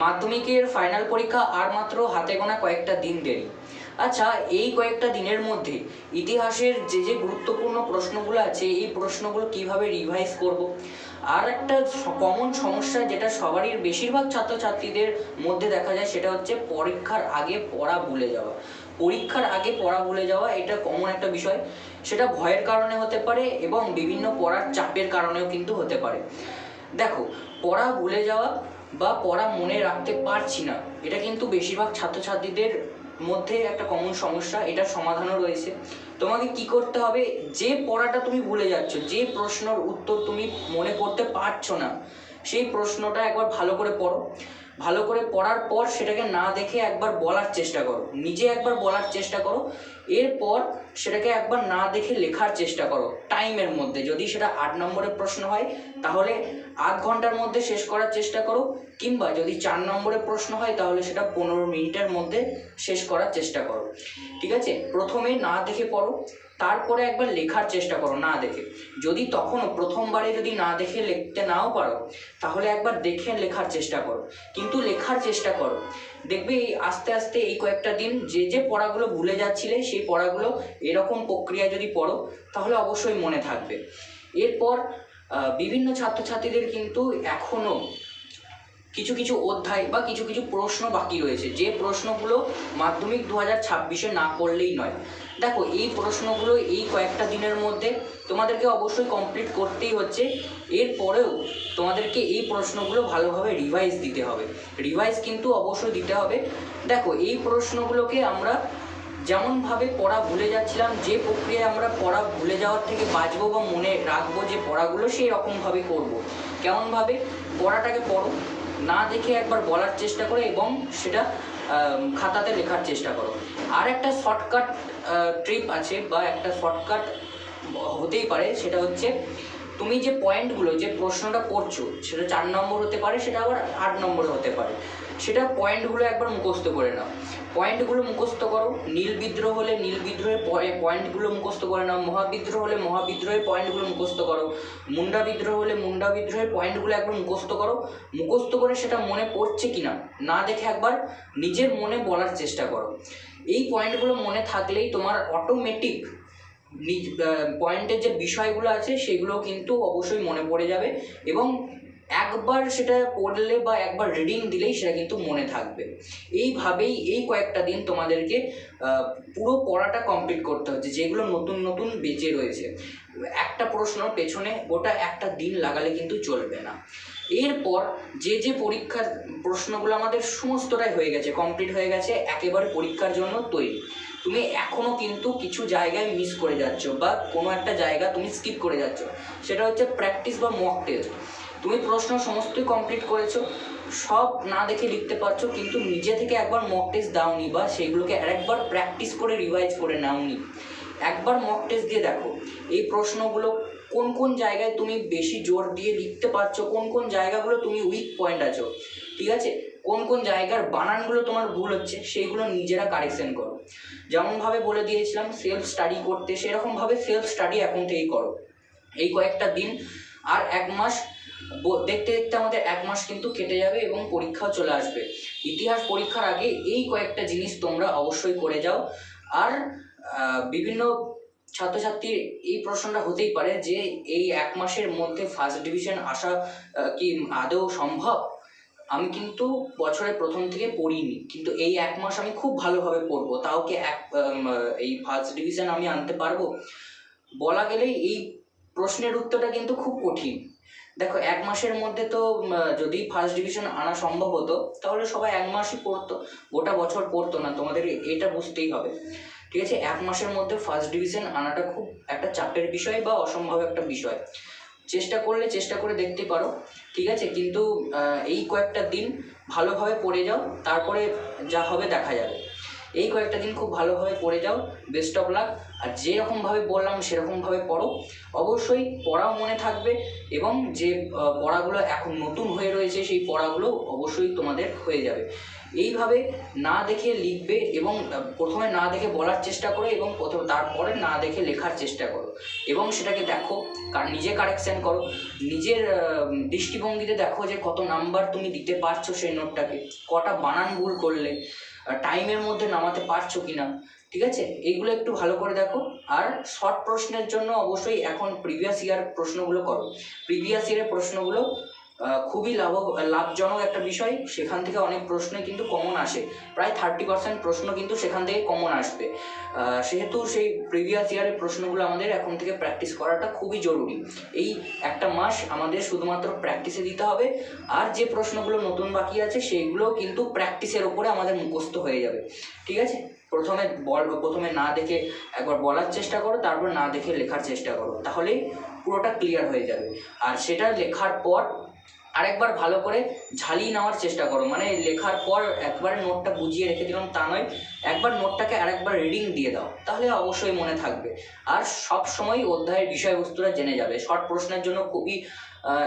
মাধ্যমিকের ফাইনাল পরীক্ষা আর মাত্র হাতে গোনা কয়েকটা দিন দেরি। আচ্ছা, এই কয়েকটা দিনের মধ্যে ইতিহাসের যে গুরুত্বপূর্ণ প্রশ্নগুলো আছে এই প্রশ্নগুলো কিভাবে রিভাইজ করব। আর একটা কমন সমস্যা যেটা সবারই বেশিরভাগ ছাত্রছাত্রীদের মধ্যে দেখা যায় সেটা হচ্ছে পরীক্ষার আগে পড়া ভুলে যাওয়া। পরীক্ষার আগে পড়া ভুলে যাওয়া এটা কমন একটা বিষয়। সেটা ভয়ের কারণে হতে পারে এবং বিভিন্ন পড়ার চাপের কারণেও কিন্তু হতে পারে। দেখো, পড়া ভুলে যাওয়া বা পড়া মনে রাখতে পারছি না, এটা কিন্তু বেশিরভাগ ছাত্রছাত্রীদের মধ্যে একটা কমন সমস্যা। এটার সমাধানও রয়েছে। তোমাকে কি করতে হবে, যে পড়াটা তুমি ভুলে যাচ্ছ, যে প্রশ্নের উত্তর তুমি মনে করতে পারছো না, সেই প্রশ্নটা একবার ভালো করে পড়ো। ভালো করে পড়ার পর সেটাকে না দেখে একবার বলার চেষ্টা করো, নিজে একবার বলার চেষ্টা করো। এরপর সেটাকে একবার না দেখে লেখার চেষ্টা করো টাইমের মধ্যে। যদি সেটা 8 নম্বরের প্রশ্ন হয় তাহলে আধ ঘন্টার মধ্যে শেষ করার চেষ্টা করো, কিংবা যদি 4 নম্বরের প্রশ্ন হয় তাহলে সেটা 15 মিনিটের মধ্যে শেষ করার চেষ্টা করো। ঠিক আছে, প্রথমে না দেখে পড়ো, তারপরে একবার লেখার চেষ্টা করো না দেখে। যদি তখনও প্রথমবারে যদি না দেখে লিখতে নাও পারো তাহলে একবার দেখে লেখার চেষ্টা করো, কিন্তু লেখার চেষ্টা করো। দেখবে এই আস্তে আস্তে এই কয়েকটা দিন যে পড়াগুলো ভুলে যাচ্ছিলে সেই পড়াগুলো এরকম প্রক্রিয়ায় যদি পড়ো তাহলে অবশ্যই মনে থাকবে। এরপর বিভিন্ন ছাত্রছাত্রীদের কিন্তু এখনও কিছু কিছু অধ্যায় বা কিছু কিছু প্রশ্ন বাকি রয়েছে, যে প্রশ্নগুলো মাধ্যমিক 2026-এ না করলেই নয়। দেখো, এই প্রশ্নগুলো এই কয়েকটা দিনের মধ্যে তোমাদেরকে অবশ্যই কমপ্লিট করতেই হচ্ছে। এরপরেও তোমাদেরকে এই প্রশ্নগুলো ভালোভাবে রিভাইজ দিতে হবে। রিভাইজ কিন্তু অবশ্যই দিতে হবে। দেখো, এই প্রশ্নগুলোকে আমরা যেমনভাবে পড়া ভুলে যাচ্ছিলাম, যে প্রক্রিয়ায় আমরা পড়া ভুলে যাওয়ার থেকে বাঁচবো বা মনে রাখবো যে পড়াগুলো, সেই রকমভাবে করব। কেমনভাবে? পড়াটাকে পড়ো, না দেখে একবার বলার চেষ্টা করো এবং সেটা খাতাতে লেখার চেষ্টা করো। আর একটা শর্টকাট ট্রিপ আছে বা একটা শর্টকাট হতেই পারে, সেটা হচ্ছে তুমি যে পয়েন্টগুলো, যে প্রশ্নটা পড়ছো সেটা 4 নম্বর হতে পারে, সেটা আবার 8 নম্বর হতে পারে, সেটা পয়েন্টগুলো একবার মুখস্থ করে নাও। পয়েন্টগুলো মুখস্থ করো। নীল বিদ্রোহ হলে নীল বিদ্রোহের পয়েন্টগুলো মুখস্থ করে নাও। মহাবিদ্রোহ হলে মহাবিদ্রোহের পয়েন্টগুলো মুখস্থ করো। মুন্ডা বিদ্রোহ হলে মুন্ডা বিদ্রোহের পয়েন্টগুলো একবার মুখস্থ করো। মুখস্থ করে সেটা মনে পড়ছে কিনা না দেখে একবার নিজের মনে বলার চেষ্টা করো। এই পয়েন্টগুলো মনে থাকলেই তোমার অটোমেটিক পয়েন্টের যে বিষয়গুলো আছে সেগুলো কিন্তু অবশ্যই মনে পড়ে যাবে এবং একবার সেটা পড়লে বা একবার রিডিং দিলেই সেটা কিন্তু মনে থাকবে। এইভাবেই এই কয়েকটা দিন তোমাদেরকে পুরো পড়াটা কমপ্লিট করতে হচ্ছে, যেগুলো নতুন নতুন বেঁচে রয়েছে। একটা প্রশ্নের পেছনে গোটা একটা দিন লাগালে কিন্তু চলবে না। এরপর যে পরীক্ষার প্রশ্নগুলো আমাদের সমস্তটাই হয়ে গেছে, কমপ্লিট হয়ে গেছে, একেবারে পরীক্ষার জন্য তৈরি। তুমি এখনও কিন্তু কিছু জায়গায় মিস করে যাচ্ছ বা কোনো একটা জায়গা তুমি স্কিপ করে যাচ্ছ, সেটা হচ্ছে প্র্যাকটিস বা মক টেস্ট। তুমি প্রশ্ন সমস্তই কমপ্লিট করেছো, সব না দেখে লিখতে পারছো, কিন্তু নিজে থেকে একবার মক টেস্ট দাওনি বা সেগুলোকে আরেকবার প্র্যাকটিস করে রিভাইজ করে নাওনি। একবার মক টেস্ট দিয়ে দেখো এই প্রশ্নগুলো কোন কোন জায়গায় তুমি বেশি জোর দিয়ে লিখতে পারছো, কোন কোন জায়গাগুলো তুমি উইক পয়েন্ট আছো, ঠিক আছে, কোন কোন জায়গার বানানগুলো তোমার ভুল হচ্ছে সেইগুলো নিজেরা কারেকশন করো। যেমনভাবে বলে দিয়েছিলাম সেলফ স্টাডি করতে, সেরকমভাবে সেলফ স্টাডি এখন থেকেই করো। এই কয়েকটা দিন আর 1 মাস, দেখতে দেখতে আমাদের 1 মাস কিন্তু কেটে যাবে এবং পরীক্ষাও চলে আসবে। ইতিহাস পরীক্ষার আগে এই কয়েকটা জিনিস তোমরা অবশ্যই করে যাও। আর বিভিন্ন ছাত্রছাত্রীর এই প্রশ্নটা হতেই পারে যে এই 1 মাসের মধ্যে ফার্স্ট ডিভিশন আসা কি আদৌ সম্ভব? আমি কিন্তু বছরের প্রথম থেকে পড়িনি, কিন্তু এই 1 মাস আমি খুব ভালোভাবে পড়বো, তাও কি এই ফার্স্ট ডিভিশন আমি আনতে পারবো? বলা গেলেই এই প্রশ্নের উত্তরটা কিন্তু খুব কঠিন। দেখো, 1 মাসের মধ্যে তো যদি ফার্স্ট ডিভিশন আনা সম্ভব হতো তাহলে সবাই 1 মাসই পড়তো, গোটা বছর পড়তো না। তোমাদের এটা বুঝতেই হবে, ঠিক আছে? 1 মাসের মধ্যে ফার্স্ট ডিভিশন আনাটা খুব একটা চাপের বিষয় বা অসম্ভব একটা বিষয়। চেষ্টা করে দেখতে পারো, ঠিক আছে? কিন্তু এই কয়েকটা দিন ভালোভাবে পড়ে যাও, তারপরে যা হবে দেখা যাবে। এই কয়েকটা দিন খুব ভালোভাবে পড়ে যাও, বেস্ট অফ লাক। আর যেরকমভাবে বললাম সেরকমভাবে পড়ো, অবশ্যই পড়াও মনে থাকবে, এবং যে পড়াগুলো এখন নতুন হয়ে রয়েছে সেই পড়াগুলো অবশ্যই তোমাদের হয়ে যাবে। এইভাবে না দেখে লিখবে, এবং প্রথমে না দেখে বলার চেষ্টা করো, এবং তারপরে না দেখে লেখার চেষ্টা করো, এবং সেটাকে দেখো, নিজে কারেকশন করো, নিজের দৃষ্টিভঙ্গিতে দেখো যে কত নাম্বার তুমি দিতে পারছো সেই নোটটাকে, কটা বানান ভুল করলে, টাইমের মধ্যে নামাতে পারছো কিনা, ঠিক আছে? এইগুলো একটু ভালো করে দেখো। আর শর্ট প্রশ্নের জন্য অবশ্যই এখন প্রিভিয়াস ইয়ার প্রশ্নগুলো করো। প্রিভিয়াস ইয়ারের প্রশ্নগুলো খুবই লাভজনক একটা বিষয়, সেখান থেকে অনেক প্রশ্নই কিন্তু কমন আসে, প্রায় 30% প্রশ্ন কিন্তু সেখান থেকে কমন আসবে। সেহেতু সেই প্রিভিয়াস ইয়ারের প্রশ্নগুলো আমাদের এখন থেকে প্র্যাকটিস করাটা খুবই জরুরি। এই একটা মাস আমাদের শুধুমাত্র প্র্যাকটিসে দিতে হবে, আর যে প্রশ্নগুলো নতুন বাকি আছে সেইগুলো কিন্তু প্র্যাকটিসের ওপরে আমাদের মুখস্থ হয়ে যাবে, ঠিক আছে? প্রথমে না দেখে একবার বলার চেষ্টা করো, তারপর না দেখে লেখার চেষ্টা করো, তাহলেই পুরোটা ক্লিয়ার হয়ে যাবে। আর সেটা লেখার পর আরেকবার ভালো করে ঝালিয়ে নেওয়ার চেষ্টা করো, মানে লেখার পর একবার নোটটা বুঝিয়ে রেখে দিলাম তা নয়, একবার নোটটাকে আরেকবার রিডিং দিয়ে দাও, তাহলে অবশ্যই মনে থাকবে। আর সব সময় অধ্যায়ের বিষয়বস্তুটা জেনে যাবে। শর্ট প্রশ্নের জন্য খুবই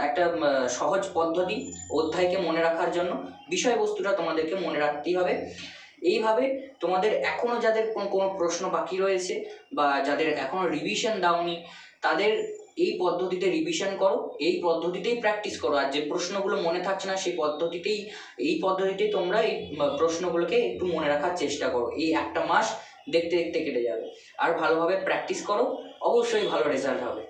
একটা সহজ পদ্ধতি অধ্যায়কে মনে রাখার জন্য, বিষয়বস্তুটা তোমাদেরকে মনে রাখতেই হবে। এইভাবে তোমাদের এখনও যাদের কোনো প্রশ্ন বাকি রয়েছে, বা যাদের এখনও রিভিশন দাওনি, তাদের এই পদ্ধতিতে রিভিশন করো, এই পদ্ধতিতেই প্র্যাকটিস করো। আর যে প্রশ্নগুলো মনে থাকছে না সেই পদ্ধতিতেই তোমরা এই প্রশ্নগুলোকে একটু মনে রাখার চেষ্টা করো। এই একটা মাস দেখতে দেখতে কেটে যাবে। আর ভালোভাবে প্র্যাকটিস করো, অবশ্যই ভালো রেজাল্ট হবে।